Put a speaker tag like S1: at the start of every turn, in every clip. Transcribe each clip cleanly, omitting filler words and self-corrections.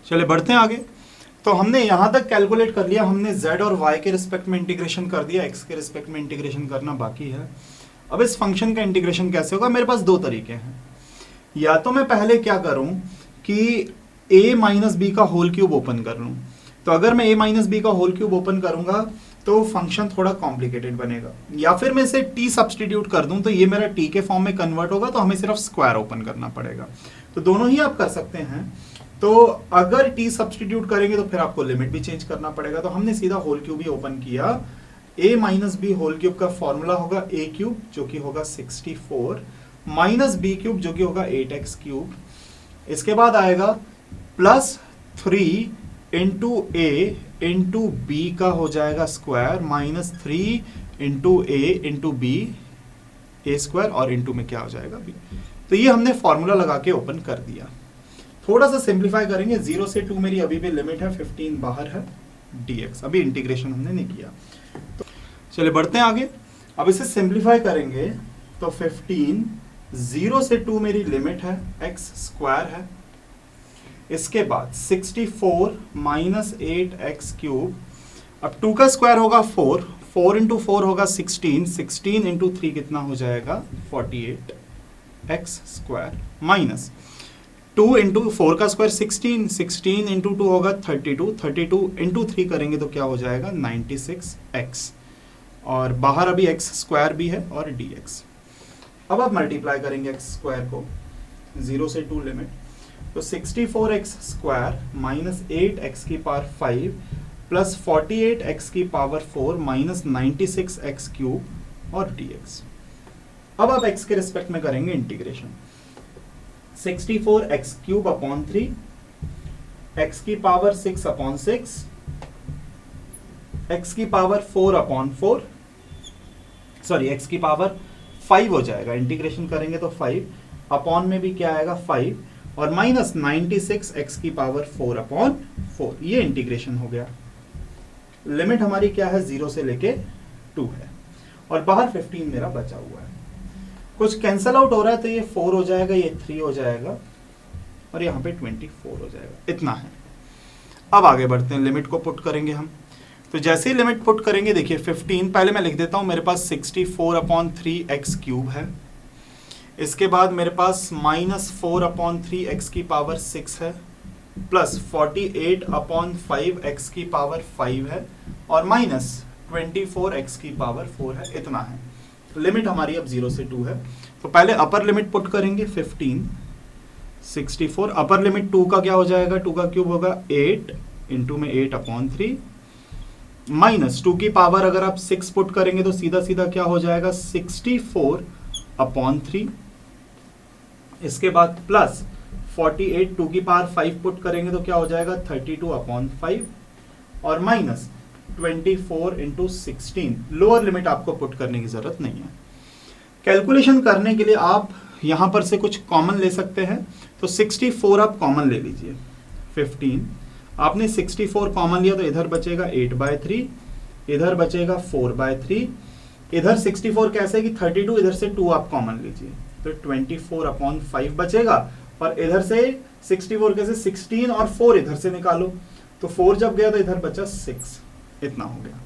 S1: चलिए बढ़ते हैं आगे। तो हमने यहाँ तक कैलकुलेट कर लिया, हमने z और y के रिस्पेक्ट में इंटीग्रेशन कर दिया, x के रिस्पेक्ट में इंटीग्रेशन करना बाकी है। अब इस फंक्शन का इंटीग्रेशन कैसे होगा? मेरे पास दो तरीके हैं। या तो मैं पहले क्या करूं कि a माइनस बी का होल क्यूब ओपन कर लूं। तो अगर मैं a माइनस बी का होल क्यूब ओपन करूंगा तो फंक्शन थोड़ा कॉम्प्लिकेटेड बनेगा, या फिर मैं इसे t सब्सटीट्यूट कर दूं तो ये मेरा t के फॉर्म में कन्वर्ट होगा, तो हमें सिर्फ स्क्वायर ओपन करना पड़ेगा। तो दोनों ही आप कर सकते हैं। तो अगर t सब्सटीट्यूट करेंगे तो फिर आपको लिमिट भी चेंज करना पड़ेगा। तो हमने सीधा होल क्यूब ही ओपन किया। a minus B whole cube का फॉर्मूला होगा a क्यूब जो कि होगा 64 माइनस बी क्यूब जो कि होगा 8x क्यूब। इसके बाद आएगा प्लस 3 इंटू ए इंटू बी का हो जाएगा स्क्वायर माइनस 3 इंटू ए इंटू बी ए स्क्वायर और इंटू में क्या हो जाएगा बी। तो ये हमने फॉर्मूला लगा के ओपन कर दिया। थोड़ा सा सिंप्लीफाई करेंगे, 0 से 2 मेरी अभी भी लिमिट है, 15 बाहर है dx, अभी इंटीग्रेशन हमने नहीं किया। तो चलिए बढ़ते हैं आगे। अब इसे सिंप्लीफाई करेंगे तो 15 0 से 2 मेरी लिमिट है, x स्क्वायर है। इसके बाद 64 माइनस 8x क्यूब। अब 2 का स्क्वायर होगा 4, 4 इंटू 4 होगा 16, 16 इंटू 3 कितना हो जाएगा 48x स्क्वायर माइनस 2 इंटू 4 का स्क्वायर 16, 16 इंटू 2 होगा 32, 32 इंटू 3 करेंगे तो क्या हो जाएगा 96x, और बाहर अभी x स्क्वायर भी है और dx। अब आप मल्टीप्लाई करेंगे x स्क्वायर को, 0 से 2 लिमिट, तो 64x स्क्वायर माइनस 8x की पावर 5 प्लस 48x की पावर 4 माइनस 96x क्यूब और dx। अब आप x के रिस्पेक्ट में करेंगे integration. 64x cube upon 3, x की पावर 6 अपॉन 6, x की पावर 4 अपॉन 4, सॉरी x की पावर 5 हो जाएगा, इंटीग्रेशन करेंगे तो 5 अपॉन में भी क्या आएगा 5 और माइनस 96 x की पावर 4 अपॉन 4, ये इंटीग्रेशन हो गया। लिमिट हमारी क्या है 0 से लेके 2 है और बाहर 15 मेरा बचा हुआ है। कुछ कैंसल आउट हो रहा है तो ये 4 हो जाएगा, ये 3 हो जाएगा और यहाँ पे 24 हो जाएगा, इतना है। अब आगे बढ़ते हैं, लिमिट को पुट करेंगे हम। तो जैसे ही लिमिट पुट करेंगे देखिए 15, पहले मैं लिख देता हूँ, मेरे पास 64 अपॉन 3x क्यूब है। इसके बाद मेरे पास माइनस 4 अपॉन 3x की पावर 6 है प्लस 48 अपॉन 5x की पावर 5 है और माइनस 24x की पावर 4 है, इतना है। लिमिट हमारी अब 0 से 2 है। तो पहले अपर लिमिट पुट करेंगे 15, 64, अपर लिमिट 2 का क्या हो जाएगा, 2 का क्यूब होगा 8 इंटू में 8 अपॉन 3 माइनस 2 की पावर अगर आप 6 पुट करेंगे तो सीधा सीधा क्या हो जाएगा 64 अपॉन 3। इसके बाद प्लस 48, 2 की पावर 5 पुट करेंगे तो क्या हो जाएगा 32 अपॉन 5 और माइनस 24 इंटू 16। लोअर लिमिट आपको पुट करने की जरूरत नहीं है। कैलकुलेशन करने के लिए आप यहां पर से कुछ कॉमन ले सकते हैं। तो 64 आप कॉमन ले लीजिए, 15 आपने 64 कॉमन लिया तो इधर बचेगा 8/3, इधर बचेगा 4/3, इधर 64 कैसे कि 32, इधर से 2 आप कॉमन लीजिए तो 24 अपॉन 5 बचेगा और इधर से 64 कैसे 16 और 4 इधर से निकालो तो 4 जब गया तो इधर बचा 6, इतना हो गया।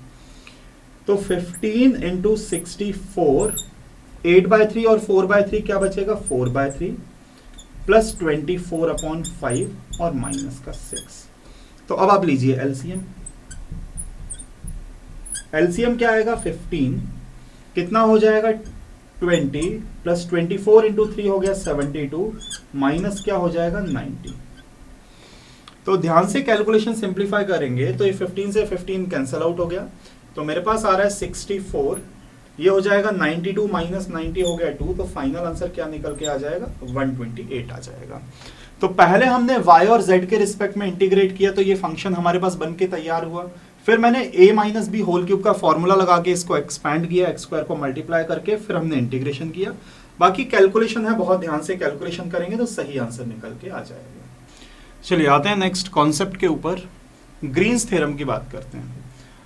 S1: तो 15 इंटू 64, 8/3 और 4/3 क्या बचेगा 4/3 प्लस 24 अपॉन 5 और माइनस का 6। तो अब आप लीजिए एलसीएम। एलसीएम क्या आएगा 15, कितना हो जाएगा 20 प्लस 24 इंटू 3 हो गया 72 माइनस क्या हो जाएगा 90। तो ध्यान से कैलकुलेशन सिंप्लीफाई करेंगे तो ये 15 से 15 कैंसल आउट हो गया, तो मेरे पास आ रहा है 64, ये हो जाएगा 92 माइनस 90 हो गया 2, तो फाइनल आंसर क्या निकल के आ जाएगा 128 आ जाएगा। तो पहले हमने y और z के रिस्पेक्ट में इंटीग्रेट किया तो ये फंक्शन हमारे पास बन के तैयार हुआ। फिर मैंने a minus B whole cube का फॉर्मूला लगा के इसको एक्सपैंड किया, एक्स स्क्वायर को मल्टीप्लाई करके, फिर हमने इंटीग्रेशन किया। बाकी कैलकुलेशन है, बहुत ध्यान से कैलकुलेशन करेंगे तो सही आंसर निकल के आ जाएगा। चलिए आते हैं नेक्स्ट कॉन्सेप्ट के ऊपर, ग्रीन्स थ्योरम की बात करते हैं।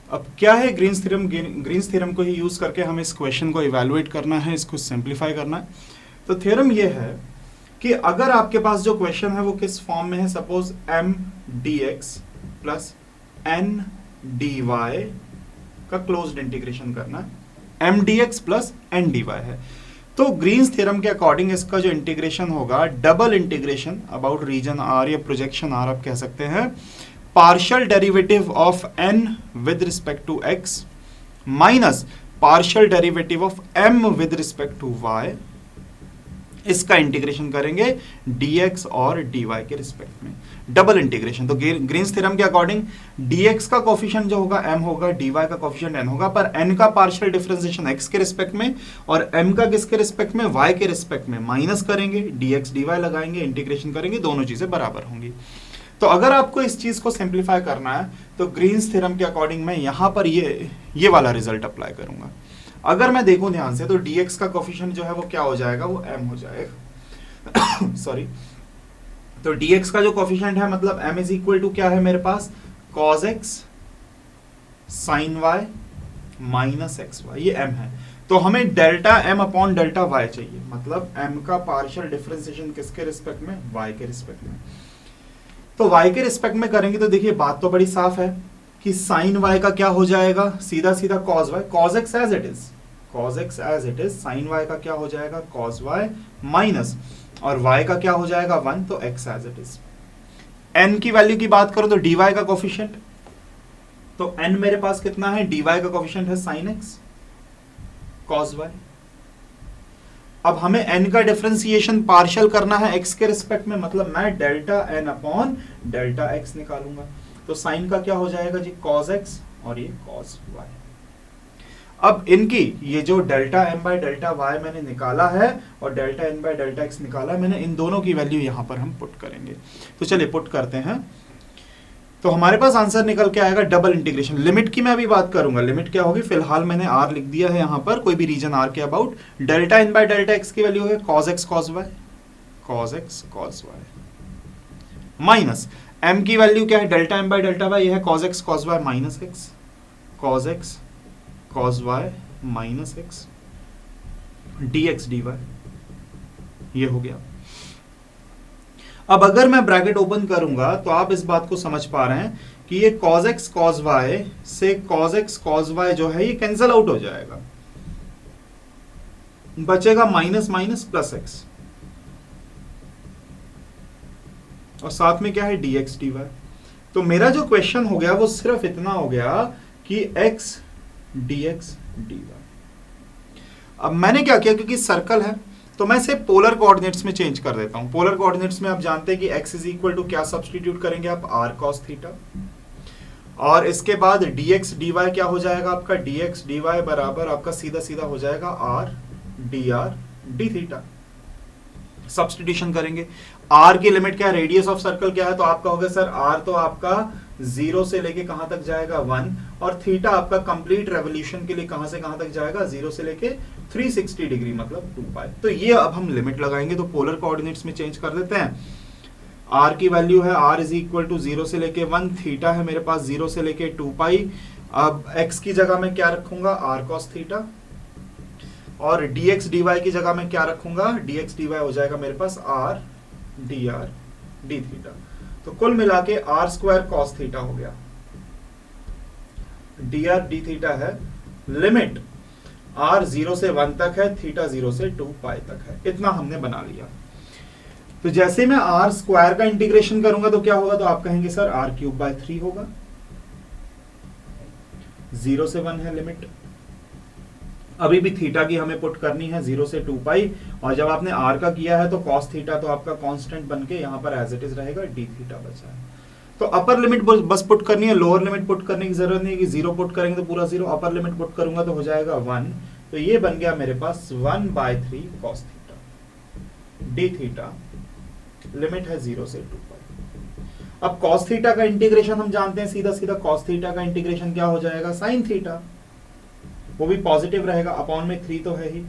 S1: अब क्या है ग्रीन्स थ्योरम? ग्रीन्स थ्योरम को ही यूज करके हमें इस क्वेश्चन को इवैल्यूएट करना है, इसको सिंप्लीफाई करना है। तो थ्योरम ये है कि अगर आपके पास जो क्वेश्चन है वो किस फॉर्म में है, suppose m dx plus n dy का क्लोज्ड इंटीग्रेशन करना है, m dx plus n dy है, तो ग्रीन्स थ्योरम के अकॉर्डिंग इसका जो इंटीग्रेशन होगा double integration about region r या प्रोजेक्शन r आप कह सकते हैं, partial derivative of n with respect to x minus partial derivative of m with respect to y, इसका इंटीग्रेशन करेंगे dx और dy के रिस्पेक्ट में, डबल इंटीग्रेशन। तो ग्रीन्स थ्योरम के अकॉर्डिंग dx का कोफिशिएंट जो होगा m होगा, dy का कोफिशिएंट n होगा, पर n का पार्शियल डिफरेंशिएशन x के रिस्पेक्ट में और m का किसके रिस्पेक्ट में, y के रिस्पेक्ट में, माइनस करेंगे dx dy लगाएंगे, इंटीग्रेशन करेंगे, दोनों चीजें बराबर होंगी। तो अगर आपको इस चीज को सिंप्लीफाई करना है तो ग्रीन्स थ्योरम के अकॉर्डिंग मैं यहां पर ये वाला रिजल्ट अप्लाई करूंगा। अगर मैं देखूं ध्यान से तो dx का कोफिशिएंट जो है वो क्या हो जाएगा, वो m हो जाएगा सॉरी, तो dx का जो कोफिशिएंट है मतलब m इज इक्वल टू क्या है मेरे पास, cos x sin y माइनस एक्स वाई, ये m है। तो हमें delta m upon delta y चाहिए, मतलब m का पार्शियल डिफरेंशिएशन किसके रिस्पेक्ट में, y के रिस्पेक्ट में। तो y के रिस्पेक्ट में करेंगे तो देखिए बात तो बड़ी साफ है कि sin y का क्या हो जाएगा, सीधा सीधा cos y, cos x as it is, cos x as it is, sin y का क्या हो जाएगा, cos y माइनस, और y का क्या हो जाएगा 1, तो x as it is. n की वैल्यू की बात करो तो dy का कोफिशिएंट, तो n मेरे पास कितना है, dy का कोफिशिएंट है sin x cos y। अब हमें n का डिफरेंशिएशन पार्शियल करना है x के रिस्पेक्ट में, मतलब मैं delta n upon delta x निकालूंगा, तो साइन का क्या हो जाएगा जी, cos x और ये cos y। अब इनकी ये जो delta m by delta y मैंने निकाला है और delta n by delta x निकाला है मैंने, इन दोनों की वैल्यू यहां पर हम पुट करेंगे। तो चलिए पुट करते हैं, तो हमारे पास आंसर निकल के आएगा डबल इंटीग्रेशन। लिमिट की मैं अभी बात करूंगा, लिमिट क्या होगी, फिलहाल मैंने r लिख दिया है यहां पर, कोई भी रीजन r के about, delta n by delta x की वैल्यू है cos x cos y, cos x cos y minus m की वैल्यू क्या है, delta m by delta y, ये है cos x cos y minus x, cos x cos y minus x dx dy, ये हो गया। अब अगर मैं ब्रैकेट ओपन करूंगा तो आप इस बात को समझ पा रहे हैं कि ये cos x cos y से cos x cos y जो है ये कैंसिल आउट हो जाएगा, बचेगा माइनस माइनस प्लस x, और साथ में क्या है dx dy। तो मेरा जो क्वेश्चन हो गया वो सिर्फ इतना हो गया कि x dx dy। अब मैंने क्या किया, क्योंकि सर्कल है तो मैं इसे पोलर कोऑर्डिनेट्स में चेंज कर देता हूं। पोलर कोऑर्डिनेट्स में आप जानते हैं कि x इज इक्वल टू क्या सब्स्टिट्यूट करेंगे आप, r cos थीटा, और इसके बाद dx dy क्या हो जाएगा आपका, dx dy बराबर आपका सीधा सीधा हो जाएगा r dr d theta. Substitution करेंगे, r की लिमिट क्या है, रेडियस ऑफ सर्कल क्या है, तो आपका होगा सर r तो आपका 0 से लेके कहां तक जाएगा 1, और थीटा आपका कंप्लीट रेवोल्यूशन के लिए कहां से कहां तक जाएगा, 0 से लेके 360 डिग्री मतलब 2 पाई। तो ये अब हम लिमिट लगाएंगे, तो पोलर कोऑर्डिनेट्स में चेंज कर देते हैं। r की वैल्यू है r इज इक्वल टू 0 से लेके 1, थीटा है मेरे पास 0 से लेके 2 पाई। अब x की जगह में क्या रखूंगा, r cos थीटा, और dx dy की जगह में क्या रखूंगा, dx dy हो जाएगा मेरे पास r dr d थीटा। तो कुल मिला के r स्क्वायर cos थीटा हो गया, dr d थीटा है, लिमिट r 0 से 1 तक है, थीटा 0 से 2 पाई तक है, इतना हमने बना लिया। तो जैसे मैं r स्क्वायर का इंटीग्रेशन करूंगा तो क्या होगा, तो आप कहेंगे सर r क्यूब बाय 3 होगा, 0 से 1 है लिमिट। अभी भी थीटा की हमें पुट करनी है 0 से 2 पाई, और जब आपने r का किया है तो cos थीटा तो आपका कांस्टेंट बनके यहाँ पर एज इट इज रहेगा, d थीटा बचा है। तो अपर लिमिट बस पुट करनी है, लोअर लिमिट पुट करने की जरूरत नहीं कि 0 पुट करेंगे तो पूरा 0, अपर लिमिट पुट करूंगा तो हो जाएगा 1, तो ये बन गया मेरे पास 1/3 cos theta d theta, limit है 0 से 2 पाई। अब cos थीटा का इंटीग्रेशन हम जानते हैं, सीधा सीधा cos थीटा का इंटीग्रेशन क्या हो जाएगा, sin थीटा, वो भी पॉजिटिव रहेगा, अपॉन में 3 तो है ही।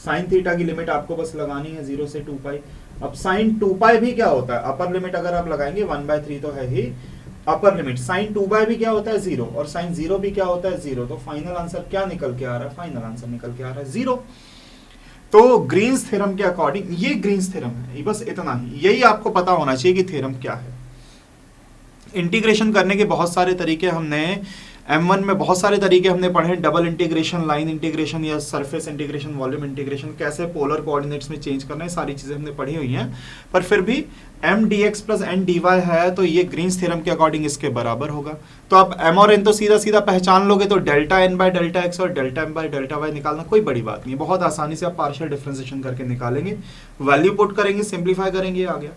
S1: sin थीटा की लिमिट आपको बस लगानी है 0 से 2 पाई। अब sin 2 पाई भी क्या होता है, अपर लिमिट अगर आप लगाएंगे 1/3 तो है ही अपर लिमिट, sin 2 पाई भी क्या होता है 0, और sin 0 भी क्या होता है 0, तो फाइनल आंसर क्या निकल के आ रहा है, फाइनल आंसर निकल के आ रहा है 0। तो ग्रीन्स थ्योरम के अकॉर्डिंग ये ग्रीन्स थ्योरम है, बस इतना ही, यही आपको पता होना चाहिए कि थ्योरम क्या है। इंटीग्रेशन करने के बहुत सारे तरीके हमने M1 में बहुत सारे तरीके हमने पढ़े हैं, डबल इंटीग्रेशन, लाइन इंटीग्रेशन या सरफेस इंटीग्रेशन, वॉल्यूम इंटीग्रेशन, कैसे पोलर कोऑर्डिनेट्स में चेंज करना है, सारी चीजें हमने पढ़ी हुई हैं। पर फिर भी m dx plus n dy है तो ये ग्रीन्स थ्योरम के अकॉर्डिंग इसके बराबर होगा। तो आप m और n तो सीधा सीधा पहचान लोगे, तो delta n by delta x और delta m by delta y निकालना कोई बड़ी बात नहीं है, बहुत आसानी से आप पार्शियल डिफरेंशिएशन करके निकालेंगे, वैल्यू पुट करेंगे, सिंप्लीफाई करेंगे, आ गया।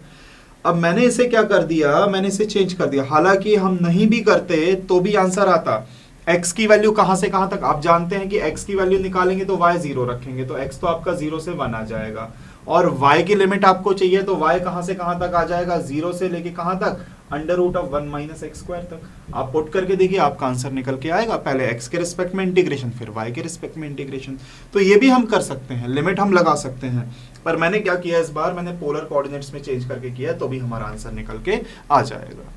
S1: अब मैंने इसे क्या कर दिया, मैंने इसे चेंज कर दिया, हालांकि हम नहीं भी करते तो भी आंसर आता। x की वैल्यू कहां से कहां तक आप जानते हैं कि x की वैल्यू निकालेंगे तो y 0 रखेंगे, तो x तो आपका 0 से 1 आ जाएगा, और y की लिमिट आपको चाहिए तो y कहां से कहां तक आ जाएगा, 0 से लेके कहां तक, under root of 1 minus x square तक। आप पुट करके देखिए आपका आंसर निकल के आएगा, पहले x के रिस्पेक्ट में इंटीग्रेशन, फिर y के रिस्पेक्ट में इंटीग्रेशन। तो ये भी हम कर सकते हैं, लिमिट हम लगा सकते हैं, पर मैंने क्या किया इस बार, मैंने पोलर कोऑर्डिनेट्स में चेंज करके किया, तो भी हमारा आंसर निकल के आ जाएगा।